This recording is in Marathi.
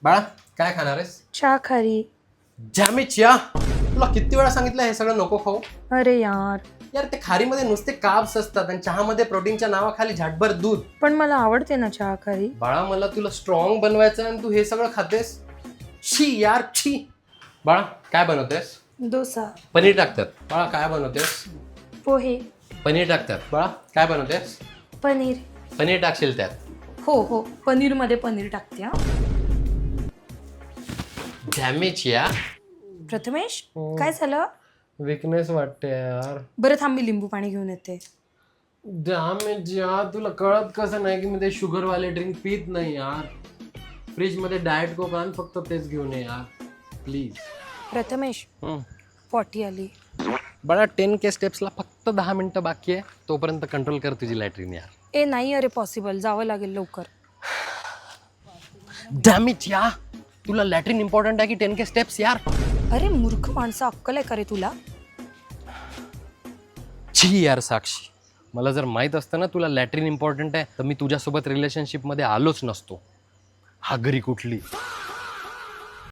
बाळा काय खाणार आहेस? चहा खारी. जॅमिचिया, तुला किती वेळा सांगितलं हे सगळं नको खाऊ. अरे यार, यार ते खारीमध्ये नुसते कार्ब्स असतात आणि चहामध्ये प्रोटीनच्या नावाखाली झाटभर दूध. पण मला आवडते ना चहा खारी. बाळा मला तुला स्ट्रॉंग बनवायचं आणि तू हे सगळं खातेस. छी यार छी. बाळा काय बनवतेस? डोसा. पनीर टाकतात. बाळा काय बनवतेस? पोहे. पनीर टाकतात. बाळा काय बनवतेस? पनीर. पनीर टाकशील त्यात. हो हो, पनीर मध्ये पनीर टाकते. हा जॅमिचिया. प्रथमेश, काय झालं? विकनेस वाटते यार. बरं थांब, मी लिंबू पाणी घेऊन येते. जॅमिचिया, तुला कळत कसं नाही की मी ते शुगरवाले ड्रिंक पीत नाही यार. फ्रीजमध्ये डाएट कोक आण, फक्त तेच घेऊन ये यार प्लीज. प्रथमेश, पॉटी आली. बडा 10K स्टेप्सला फक्त 10 मिनिटं बाकी आहे. तोपर्यंत कंट्रोल कर तुझी लॅट्रिन यार. ए नाही, अरे पॉसिबल, जावं लागेल लवकर. डॅमिचिया, तुला लॅट्रिन इम्पॉर्टंट आहे की 10K स्टेप्स यार? अरे मूर्ख माणसं, अक्कल आहे का रे तुला? छी यार साक्षी, मला जर माहीत असतं ना तुला लॅट्रिन इम्पॉर्टंट आहे तर मी तुझ्यासोबत रिलेशनशिपमध्ये आलोच नसतो. हा घरी कुठली.